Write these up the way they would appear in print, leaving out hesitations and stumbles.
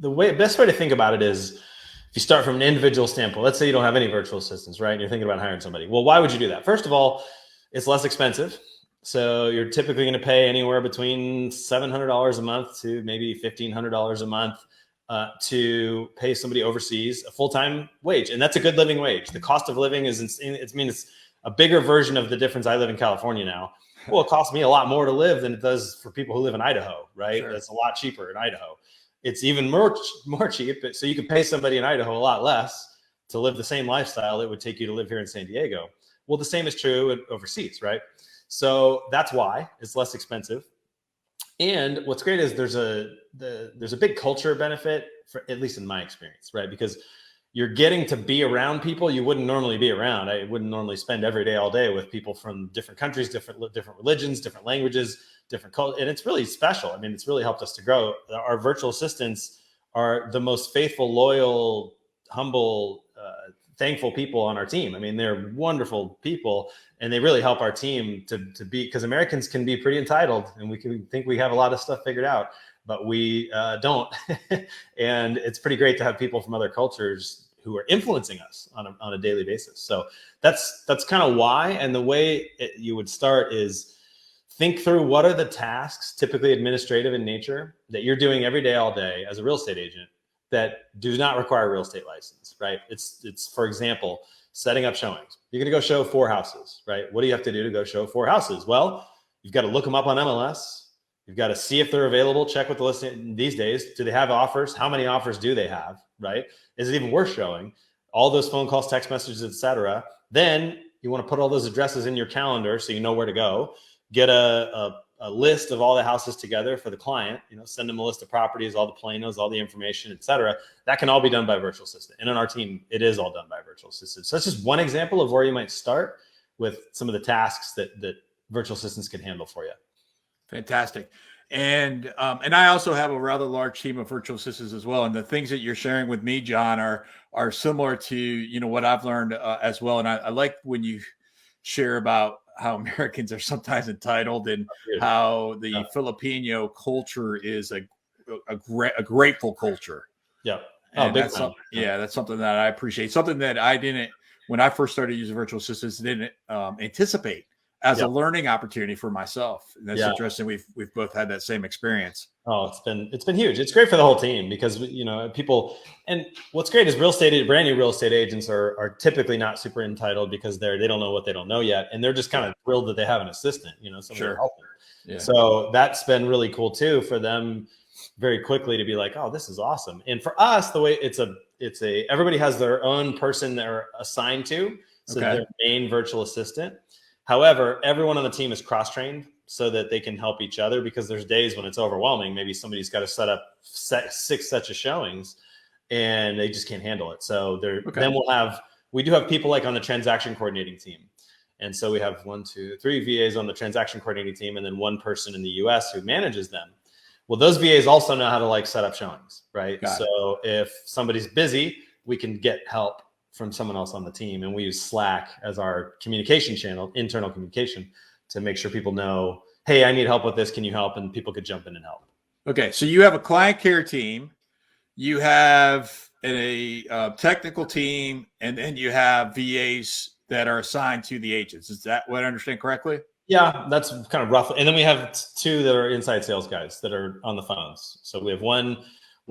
best way to think about it is if you start from an individual standpoint. Let's say you don't have any virtual assistants, right? And you're thinking about hiring somebody. Well, why would you do that? First of all, it's less expensive. So you're typically going to pay anywhere between $700 a month to maybe $1,500 a month to pay somebody overseas a full-time wage. And that's a good living wage. The cost of living is insane. It's a bigger version of the difference. I live in California now. Well, it costs me a lot more to live than it does for people who live in Idaho, right? Sure. It's a lot cheaper in Idaho. It's even more cheap. So you can pay somebody in Idaho a lot less to live the same lifestyle it would take you to live here in San Diego. Well, the same is true overseas, right? So that's why it's less expensive. And what's great is there's a big culture benefit, for at least in my experience, right? Because you're getting to be around people you wouldn't normally be around. I wouldn't normally spend every day, all day with people from different countries, different religions, different languages, different culture. And it's really special. I mean, it's really helped us to grow. Our virtual assistants are the most faithful, loyal, humble, thankful people on our team. I mean, they're wonderful people, and they really help our team to be, because Americans can be pretty entitled and we can think we have a lot of stuff figured out, but we don't. And it's pretty great to have people from other cultures who are influencing us on a daily basis. So that's kind of why. And the way you would start is think through what are the tasks, typically administrative in nature, that you're doing every day, all day as a real estate agent that do not require a real estate license, right? It's for example, setting up showings. You're going to go show 4 houses, right? What do you have to do to go show 4 houses? Well, you've got to look them up on MLS. You've got to see if they're available, check with the listing these days. Do they have offers? How many offers do they have, right? Is it even worth showing? All those phone calls, text messages, etc. Then you want to put all those addresses in your calendar so you know where to go. Get a list of all the houses together for the client, send them a list of properties, all the planos, all the information, etc. That can all be done by a virtual assistant. And in our team, it is all done by a virtual assistant. So that's just one example of where you might start with some of the tasks that virtual assistants can handle for you. Fantastic. And I also have a rather large team of virtual assistants as well. And the things that you're sharing with me, John, are similar to, what I've learned as well. And I like when you share about how Americans are sometimes entitled and how the Filipino culture is a grateful culture. Yeah. And that's something that I appreciate. Something that I didn't, when I first started using virtual assistants, didn't anticipate as a learning opportunity for myself. And that's interesting. We've both had that same experience. Oh, it's been huge. It's great for the whole team because people, and what's great is brand new real estate agents are typically not super entitled because they don't know what they don't know yet, and they're just kind of thrilled that they have an assistant, somebody to help them. Yeah. So that's been really cool too for them, very quickly to be like, oh, this is awesome. And for us, the way it's everybody has their own person they're assigned to, so their main virtual assistant. However, everyone on the team is cross-trained so that they can help each other, because there's days when it's overwhelming. Maybe somebody's got to set up 6 sets of showings and they just can't handle it. So then we do have people like on the transaction coordinating team. And so we have 1, 2, 3 VAs on the transaction coordinating team, and then one person in the US who manages them. Well, those VAs also know how to set up showings, right? So if somebody's busy, we can get help from someone else on the team. And we use Slack as our communication channel, internal communication, to make sure people know, hey, I need help with this. Can you help? And people could jump in and help. Okay. So you have a client care team, you have a technical team, and then you have VAs that are assigned to the agents. Is that what I understand correctly? Yeah, that's kind of roughly. And then we have 2 that are inside sales guys that are on the phones. So we have one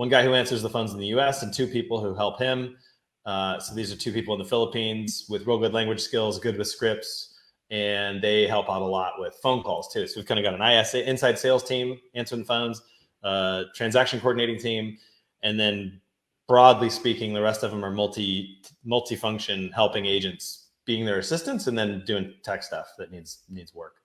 guy who answers the phones in the US and 2 people who help him. So these are 2 people in the Philippines with real good language skills, good with scripts, and they help out a lot with phone calls too. So we've kind of got an ISA, inside sales team answering phones, transaction coordinating team, and then broadly speaking, the rest of them are multi-function, helping agents, being their assistants, and then doing tech stuff that needs work.